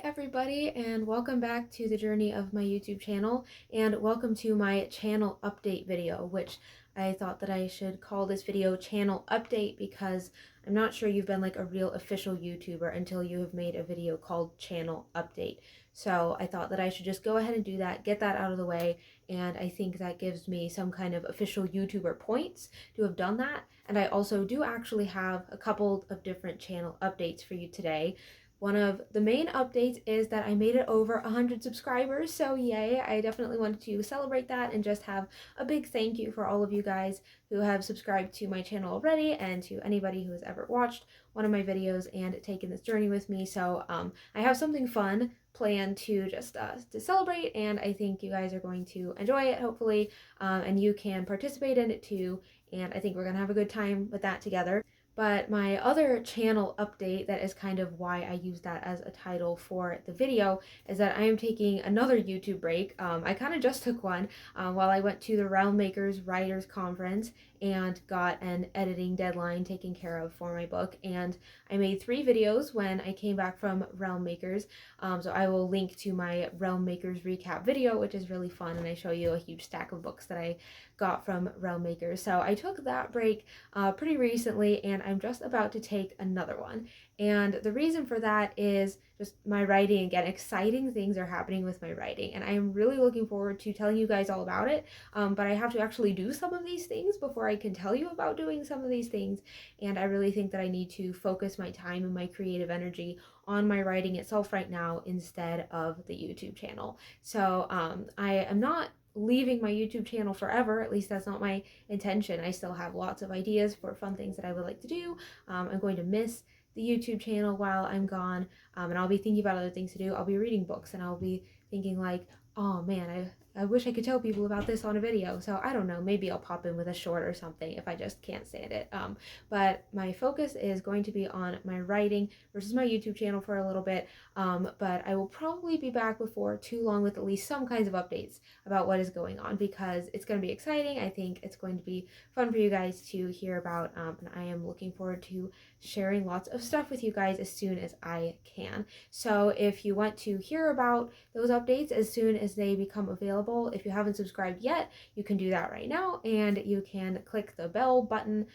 everybody, and welcome back to the journey of my YouTube channel, and welcome to my channel update video, which I thought that I should call this video channel update because I'm not sure you've been like a real official YouTuber until you have made a video called channel update. So I thought that I should just go ahead and do that, get that out of the way, and I think that gives me some kind of official YouTuber points to have done that. And I also do actually have a couple of different channel updates for you today. One of the main updates is that I made it over 100 subscribers, so yay. I definitely wanted to celebrate that and just have a big thank you for all of you guys who have subscribed to my channel already, and to anybody who has ever watched one of my videos and taken this journey with me. So I have something fun planned to just to celebrate, and I think you guys are going to enjoy it, hopefully, and you can participate in it too, and I think we're gonna have a good time with that together. But my other channel update, that is kind of why I use that as a title for the video, is that I am taking another YouTube break. I kind of just took one while I went to the Realm Makers Writers Conference and got an editing deadline taken care of for my book. And I made 3 videos when I came back from Realm Makers. So I will link to my Realm Makers recap video, which is really fun, and I show you a huge stack of books that I got from Realm Makers. So I took that break pretty recently, and I'm just about to take another one. And the reason for that is just my writing again. Exciting things are happening with my writing, and I am really looking forward to telling you guys all about it. But I have to actually do some of these things before I can tell you about doing some of these things. And I really think that I need to focus my time and my creative energy on my writing itself right now instead of the YouTube channel. So I am not leaving my YouTube channel forever. At least that's not my intention. I still have lots of ideas for fun things that I would like to do. I'm going to miss the YouTube channel while I'm gone, and I'll be thinking about other things to do. I'll be reading books, and I'll be thinking like, oh man, I wish I could tell people about this on a video. So I don't know, maybe I'll pop in with a short or something if I just can't stand it. But my focus is going to be on my writing versus my YouTube channel for a little bit. But I will probably be back before too long with at least some kinds of updates about what is going on, because it's going to be exciting. I think it's going to be fun for you guys to hear about, and I am looking forward to sharing lots of stuff with you guys as soon as I can. So if you want to hear about those updates as soon as they become available, if you haven't subscribed yet, you can do that right now, and you can click the bell button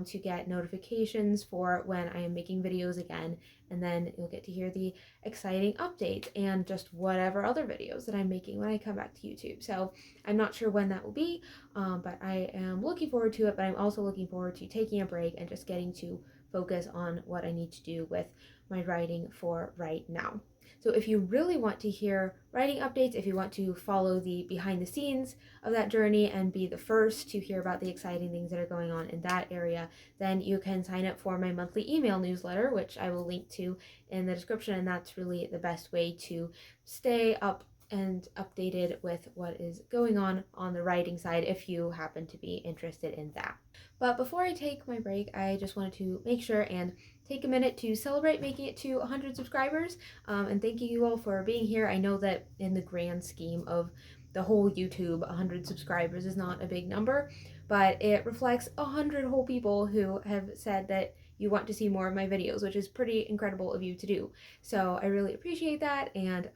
to get notifications for when I am making videos again, and then you'll get to hear the exciting updates and just whatever other videos that I'm making when I come back to YouTube. So I'm not sure when that will be, but I am looking forward to it. But I'm also looking forward to taking a break and just getting to focus on what I need to do with my writing for right now. So if you really want to hear writing updates, if you want to follow the behind the scenes of that journey and be the first to hear about the exciting things that are going on in that area, then you can sign up for my monthly email newsletter, which I will link to in the description. And that's really the best way to stay up and updated with what is going on the writing side if you happen to be interested in that. But before I take my break, I just wanted to make sure and take a minute to celebrate making it to 100 subscribers, and thanking you all for being here. I know that in the grand scheme of the whole YouTube, 100 subscribers is not a big number, but it reflects 100 whole people who have said that you want to see more of my videos, which is pretty incredible of you to do. So I really appreciate that, and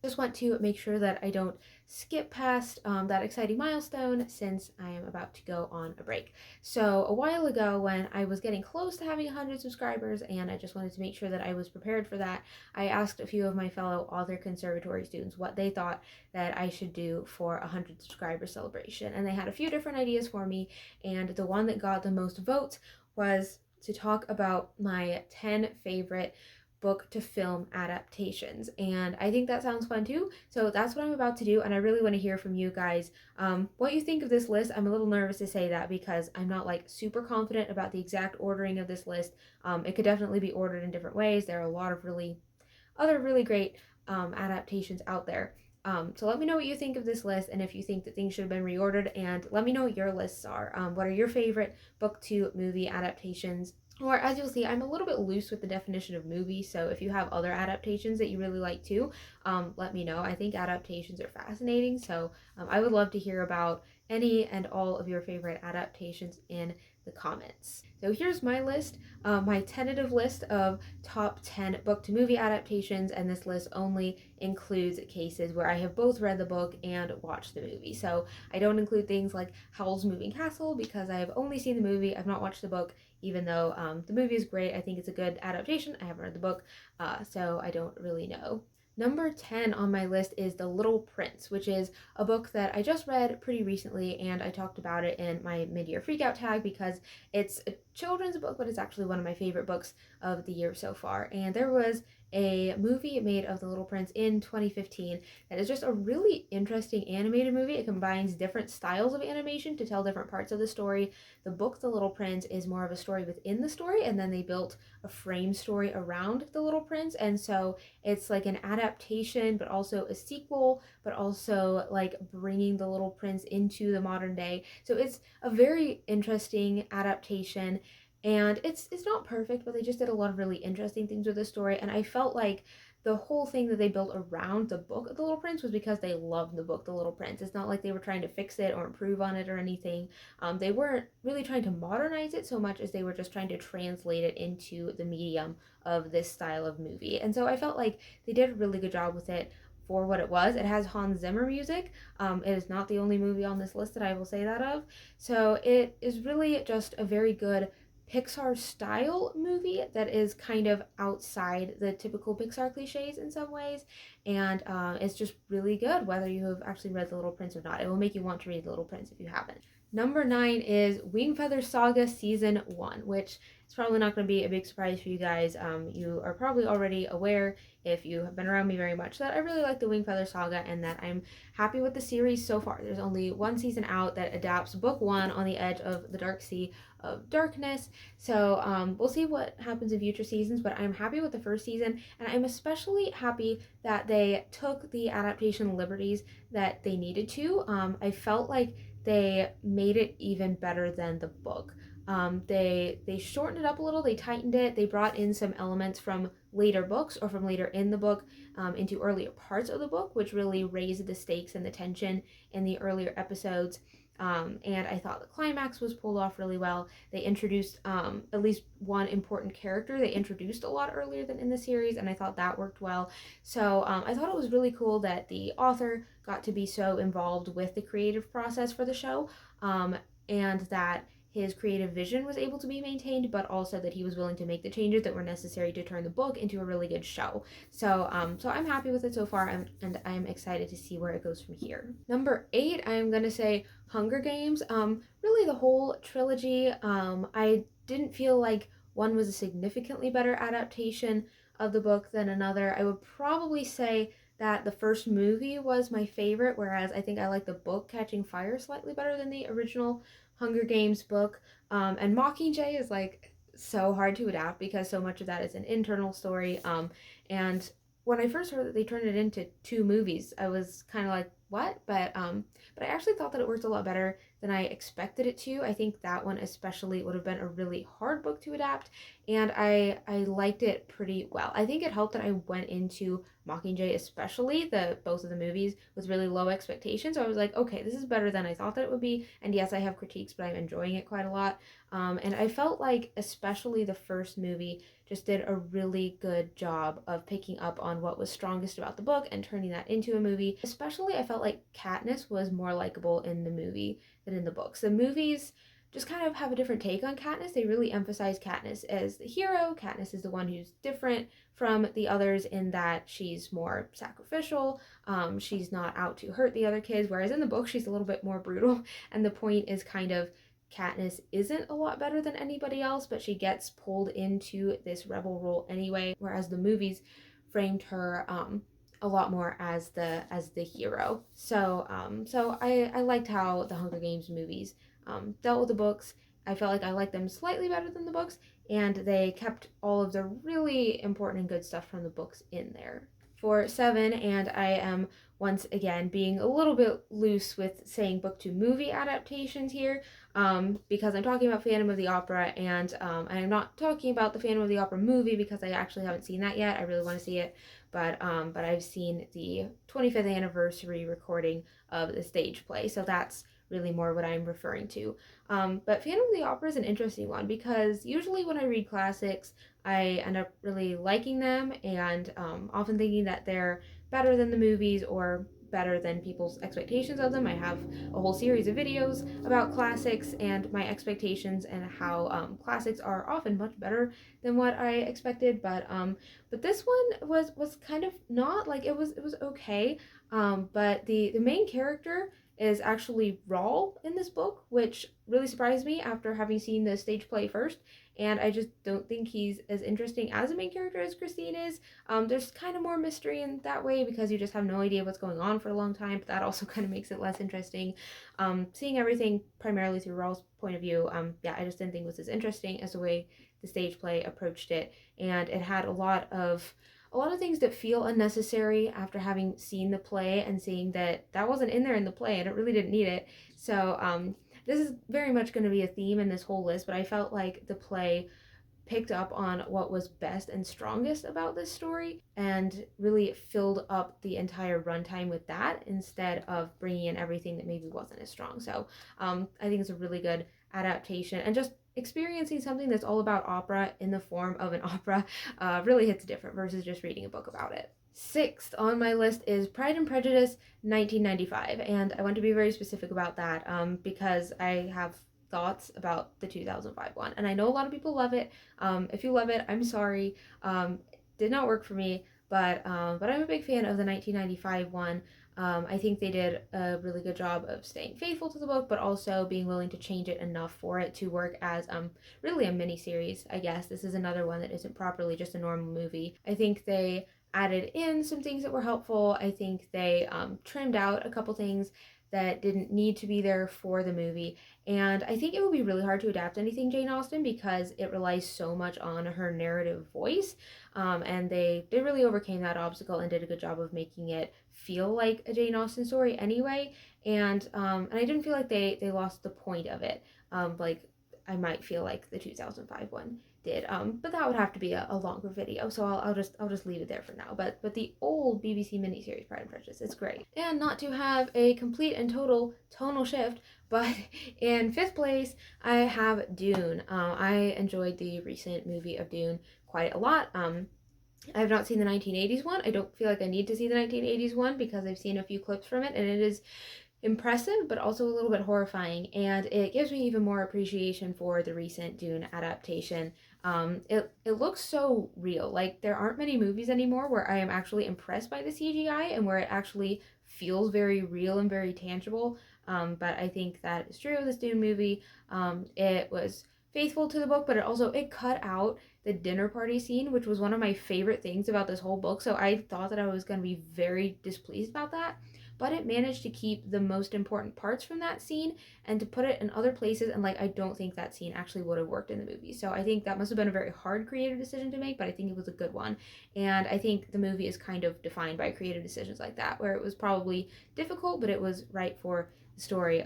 just want to make sure that I don't skip past that exciting milestone, since I am about to go on a break. So a while ago, when I was getting close to having 100 subscribers, and I just wanted to make sure that I was prepared for that, I asked a few of my fellow author conservatory students what they thought that I should do for a 100 subscriber celebration, and they had a few different ideas for me, and the one that got the most votes was to talk about my 10 favorite book to film adaptations. And I think that sounds fun too, so that's what I'm about to do, and I really want to hear from you guys what you think of this list. I'm a little nervous to say that because I'm not like super confident about the exact ordering of this list. It could definitely be ordered in different ways. There are a lot of other really great adaptations out there. So let me know what you think of this list, and if you think that things should have been reordered, and let me know what your lists are. What are your favorite book to movie adaptations? Or, as you'll see, I'm a little bit loose with the definition of movie, so if you have other adaptations that you really like too, let me know. I think adaptations are fascinating, so I would love to hear about any and all of your favorite adaptations in the comments. So here's my list, my tentative list of top 10 book to movie adaptations, and this list only includes cases where I have both read the book and watched the movie. So I don't include things like Howl's Moving Castle because I have only seen the movie, I've not watched the book, even though the movie is great. I think it's a good adaptation. I haven't read the book, so I don't really know. Number 10 on my list is The Little Prince, which is a book that I just read pretty recently, and I talked about it in my mid-year freakout tag because it's a children's book, but it's actually one of my favorite books of the year so far. And there was a movie made of The Little Prince in 2015 that is just a really interesting animated movie. It combines different styles of animation to tell different parts of the story. The book The Little Prince is more of a story within the story, and then they built a frame story around The Little Prince, and so it's like an adaptation but also a sequel, but also like bringing The Little Prince into the modern day. So it's a very interesting adaptation, and it's not perfect, but they just did a lot of really interesting things with the story, and I felt like the whole thing that they built around the book of The Little Prince was because they loved the book The Little Prince. It's not like they were trying to fix it or improve on it or anything. They weren't really trying to modernize it so much as they were just trying to translate it into the medium of this style of movie. And so I felt like they did a really good job with it for what it was. It has Hans Zimmer music. It is not the only movie on this list that I will say that of. So it is really just a very good Pixar style movie that is kind of outside the typical Pixar cliches in some ways, and it's just really good whether you have actually read The Little Prince or not. It will make you want to read The Little Prince if you haven't. Number 9 is Wingfeather Saga Season 1, which is probably not going to be a big surprise for you guys. You are probably already aware, if you have been around me very much, that I really like the Wingfeather Saga and that I'm happy with the series so far. There's only one season out that adapts book 1, On the Edge of the Dark Sea of Darkness, so we'll see what happens in future seasons, but I'm happy with the first season, and I'm especially happy that they took the adaptation liberties that they needed to. I felt like they made it even better than the book. They shortened it up a little, they tightened it, they brought in some elements from later books or from later in the book into earlier parts of the book, which really raised the stakes and the tension in the earlier episodes. And I thought the climax was pulled off really well. They introduced at least one important character they introduced a lot earlier than in the series, and I thought that worked well. So I thought it was really cool that the author got to be so involved with the creative process for the show, and that his creative vision was able to be maintained, but also that he was willing to make the changes that were necessary to turn the book into a really good show. So I'm happy with it so far, and I'm excited to see where it goes from here. Number 8, I'm gonna say Hunger Games. Really the whole trilogy. I didn't feel like one was a significantly better adaptation of the book than another. I would probably say that the first movie was my favorite, whereas I think I like the book Catching Fire slightly better than the original Hunger Games book. And Mockingjay is like so hard to adapt because so much of that is an internal story. And when I first heard that they turned it into 2 movies, I was kind of like, what? But I actually thought that it worked a lot better than I expected it to. I think that one especially would have been a really hard book to adapt, and I liked it pretty well. I think it helped that I went into Mockingjay, especially both of the movies, with really low expectations. So I was like, okay, this is better than I thought that it would be. And yes, I have critiques, but I'm enjoying it quite a lot. And I felt like especially the first movie just did a really good job of picking up on what was strongest about the book and turning that into a movie. Especially, I felt like Katniss was more likable in the movie than in the books. The movies just kind of have a different take on Katniss. They really emphasize Katniss as the hero. Katniss is the one who's different from the others in that she's more sacrificial. She's not out to hurt the other kids, whereas in the book she's a little bit more brutal. And the point is kind of Katniss isn't a lot better than anybody else, but she gets pulled into this rebel role anyway, whereas the movies framed her a lot more as the hero. So I liked how the Hunger Games movies dealt with the books. I felt like I liked them slightly better than the books, and they kept all of the really important and good stuff from the books in there. For 7, and I am once again being a little bit loose with saying book to movie adaptations here, because I'm talking about Phantom of the Opera, and I'm not talking about the Phantom of the Opera movie because I actually haven't seen that yet. I really want to see it, but I've seen the 25th anniversary recording of the stage play, so that's really more what I'm referring to. But Phantom of the Opera is an interesting one because usually when I read classics, I end up really liking them and often thinking that they're better than the movies or better than people's expectations of them. I have a whole series of videos about classics and my expectations and how classics are often much better than what I expected. But this one was kind of not like it was okay. But the main character is actually Rawl in this book, which really surprised me after having seen the stage play first. And I just don't think he's as interesting as a main character as Christine is. There's kind of more mystery in that way because you just have no idea what's going on for a long time, but that also kind of makes it less interesting. Seeing everything primarily through Rawl's point of view, yeah, I just didn't think it was as interesting as the way the stage play approached it, and it had a lot of things that feel unnecessary after having seen the play and seeing that wasn't in there in the play and it really didn't need it. So this is very much going to be a theme in this whole list, but I felt like the play picked up on what was best and strongest about this story and really filled up the entire runtime with that instead of bringing in everything that maybe wasn't as strong. So I think it's a really good adaptation, and just experiencing something that's all about opera in the form of an opera really hits different versus just reading a book about it. Sixth on my list is Pride and Prejudice 1995, and I want to be very specific about that because I have thoughts about the 2005 one, and I know a lot of people love it. If you love it, I'm sorry. Did not work for me, but I'm a big fan of the 1995 one. I think they did a really good job of staying faithful to the book, but also being willing to change it enough for it to work as really a mini series. I guess this is another one that isn't properly just a normal movie. I think they added in some things that were helpful. I think they trimmed out a couple things that didn't need to be there for the movie. And I think it would be really hard to adapt anything Jane Austen because it relies so much on her narrative voice. And they really overcame that obstacle and did a good job of making it feel like a Jane Austen story anyway. And I didn't feel like they lost the point of it. Like I might feel like the 2005 one did. But that would have to be a longer video, so I'll just leave it there for now. But the old BBC miniseries Pride and Prejudice, it's great. And not to have a complete and total tonal shift, but in fifth place I have Dune. I enjoyed the recent movie of Dune quite a lot. I have not seen the 1980s one. I don't feel like I need to see the 1980s one because I've seen a few clips from it, and it is impressive but also a little bit horrifying, and it gives me even more appreciation for the recent Dune adaptation. It looks so real. Like there aren't many movies anymore where I am actually impressed by the CGI and where it actually feels very real and very tangible. But I think that is true of this Dune movie. It was faithful to the book, but it cut out the dinner party scene, which was one of my favorite things about this whole book. So I thought that I was going to be very displeased about that, but it managed to keep the most important parts from that scene and to put it in other places, and like I don't think that scene actually would have worked in the movie. So I think that must have been a very hard creative decision to make, but I think it was a good one. And I think the movie is kind of defined by creative decisions like that, where it was probably difficult, but it was right for the story.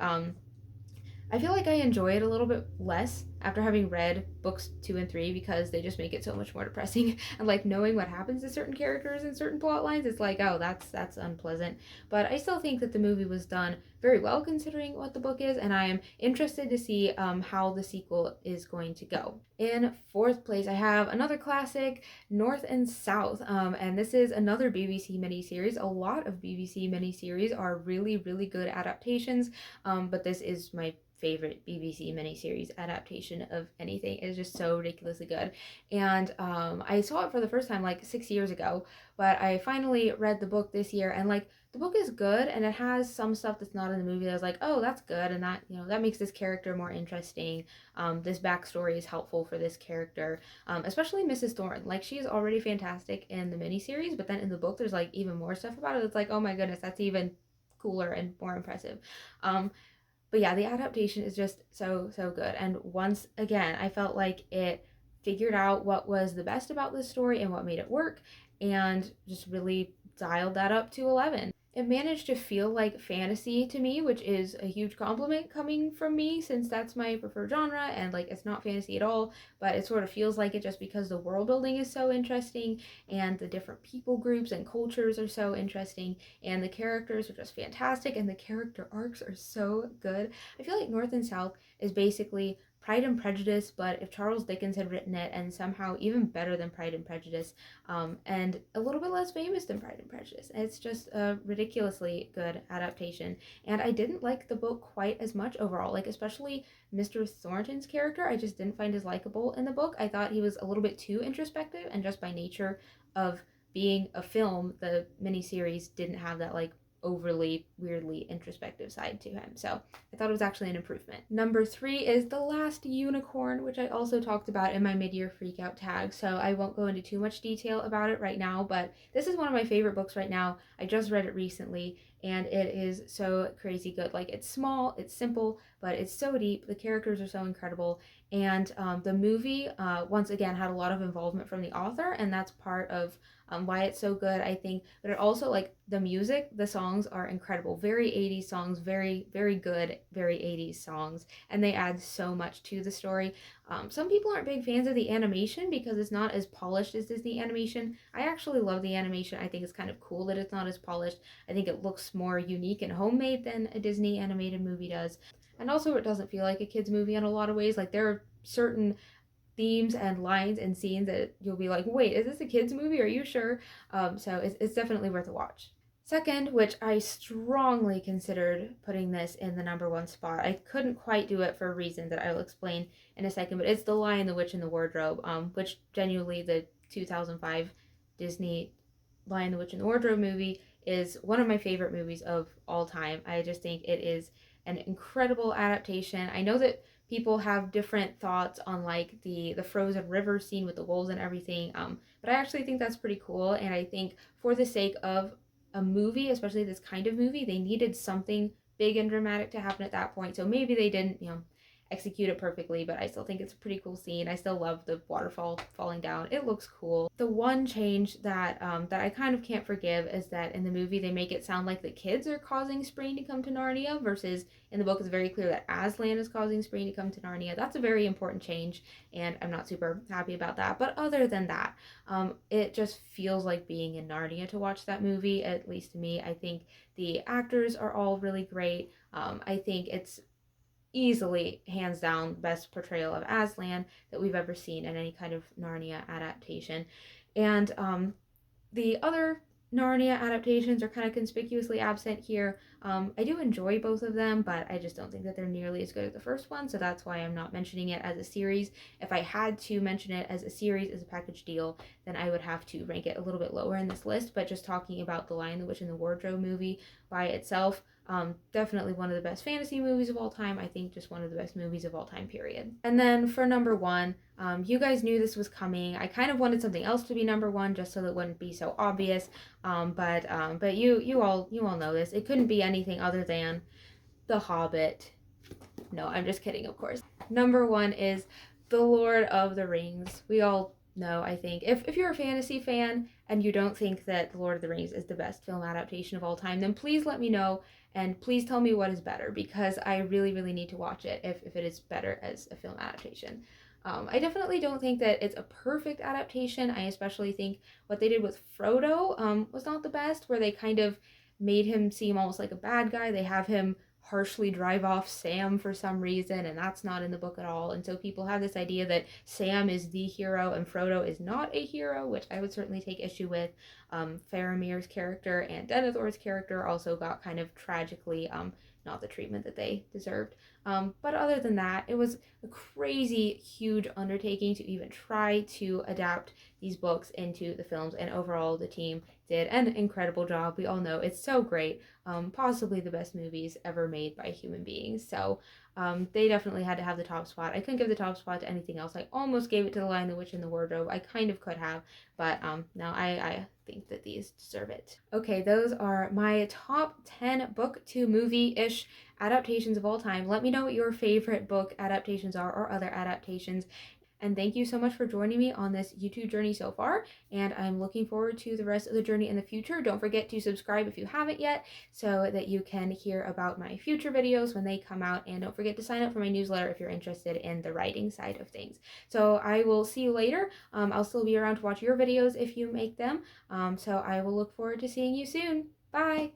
I feel like I enjoy it a little bit less after having read books 2 and 3 because they just make it so much more depressing. And like knowing what happens to certain characters and certain plot lines, it's like, oh, that's unpleasant. But I still think that the movie was done very well considering what the book is, and I am interested to see how the sequel is going to go. In fourth place, I have another classic, North and South, and this is another BBC miniseries. A lot of BBC miniseries are really, really good adaptations, but this is my favorite BBC miniseries adaptation of anything. It's just so ridiculously good. And I saw it for the first time like 6 years ago, but I finally read the book this year, and like the book is good and it has some stuff that's not in the movie that I was like, oh, that's good, and that, you know, that makes this character more interesting. This backstory is helpful for this character, especially Mrs. Thorne. Like she is already fantastic in the miniseries, but then in the book there's like even more stuff about it. It's like, oh my goodness, that's even cooler and more impressive. But yeah, the adaptation is just so good. And once again, I felt like it figured out what was the best about this story and what made it work. and just really dialed that up to 11. It managed to feel like fantasy to me, which is a huge compliment coming from me since that's my preferred genre, and like it's not fantasy at all, but it sort of feels like it just because the world building is so interesting and the different people groups and cultures are so interesting and the characters are just fantastic and the character arcs are so good. I feel like North and South is basically Pride and Prejudice, but if Charles Dickens had written it, and somehow even better than Pride and Prejudice, and a little bit less famous than Pride and Prejudice. It's just a ridiculously good adaptation, and I didn't like the book quite as much overall. Like especially Mr. Thornton's character, I just didn't find as likable in the book. I thought he was a little bit too introspective, and just by nature of being a film, the miniseries didn't have that like overly weirdly introspective side to him. So I thought it was actually an improvement. Number 3 is The Last Unicorn, which I also talked about in my mid-year freakout tag, so I won't go into too much detail about it right now, but this is one of my favorite books right now. I just read it recently and it is so crazy good. Like it's small, it's simple, but it's so deep. The characters are so incredible, and the movie once again had a lot of involvement from the author, and that's part of why it's so good, I think. But it also, like the music, the songs are incredible. Very 80s songs, very, very good, very 80s songs. And they add so much to the story. Some people aren't big fans of the animation because it's not as polished as Disney animation. I actually love the animation. I think it's kind of cool that it's not as polished. I think it looks more unique and homemade than a Disney animated movie does. And also, it doesn't feel like a kid's movie in a lot of ways. Like there are certain themes and lines and scenes that you'll be like, wait, is this a kid's movie? Are you sure? So it's definitely worth a watch. Second, which I strongly considered putting this in the number 1 spot. I couldn't quite do it for a reason that I will explain in a second, but it's The Lion, the Witch, and the Wardrobe, which genuinely the 2005 Disney Lion, the Witch, and the Wardrobe movie is one of my favorite movies of all time. I just think it is an incredible adaptation. I know that people have different thoughts on like the frozen river scene with the wolves and everything, but I actually think that's pretty cool, and I think for the sake of a movie, especially this kind of movie, they needed something big and dramatic to happen at that point. So maybe they didn't, execute it perfectly, but I still think it's a pretty cool scene. I still love the waterfall falling down. It looks cool. The one change that I kind of can't forgive is that in the movie they make it sound like the kids are causing Spring to come to Narnia, versus in the book it's very clear that Aslan is causing Spring to come to Narnia. That's a very important change, and I'm not super happy about that. But other than that, it just feels like being in Narnia to watch that movie, at least to me. I think the actors are all really great. I think it's easily, hands down, best portrayal of Aslan that we've ever seen in any kind of Narnia adaptation. And the other Narnia adaptations are kind of conspicuously absent here. I do enjoy both of them, but I just don't think that they're nearly as good as the first one, so that's why I'm not mentioning it as a series. If I had to mention it as a series, as a package deal, then I would have to rank it a little bit lower in this list, but just talking about The Lion, the Witch, and the Wardrobe movie by itself, definitely one of the best fantasy movies of all time. I think just one of the best movies of all time, period. And then for number 1, you guys knew this was coming. I kind of wanted something else to be number 1 just so that it wouldn't be so obvious. But you all know this. It couldn't be anything other than The Hobbit. No, I'm just kidding, of course. Number 1 is The Lord of the Rings. We all know, I think. If you're a fantasy fan and you don't think that The Lord of the Rings is the best film adaptation of all time, then please let me know, and please tell me what is better, because I really, really need to watch it if it is better as a film adaptation. I definitely don't think that it's a perfect adaptation. I especially think what they did with Frodo was not the best, where they kind of made him seem almost like a bad guy. They have him harshly drive off Sam for some reason, and that's not in the book at all. And so people have this idea that Sam is the hero and Frodo is not a hero, which I would certainly take issue with. Faramir's character and Denethor's character also got kind of tragically not the treatment that they deserved. But other than that, it was a crazy, huge undertaking to even try to adapt these books into the films, and overall the team did an incredible job. We all know it's so great, possibly the best movies ever made by human beings. So they definitely had to have the top spot. I couldn't give the top spot to anything else. I almost gave it to The Lion, the Witch, and the Wardrobe. I kind of could have, but no, I think that these deserve it. Okay, those are my top 10 book to movie-ish adaptations of all time. Let me know what your favorite book adaptations are, or other adaptations. And thank you so much for joining me on this YouTube journey so far, and I'm looking forward to the rest of the journey in the future. Don't forget to subscribe if you haven't yet so that you can hear about my future videos when they come out, and don't forget to sign up for my newsletter if you're interested in the writing side of things. So I will see you later. I'll still be around to watch your videos if you make them, so I will look forward to seeing you soon. Bye!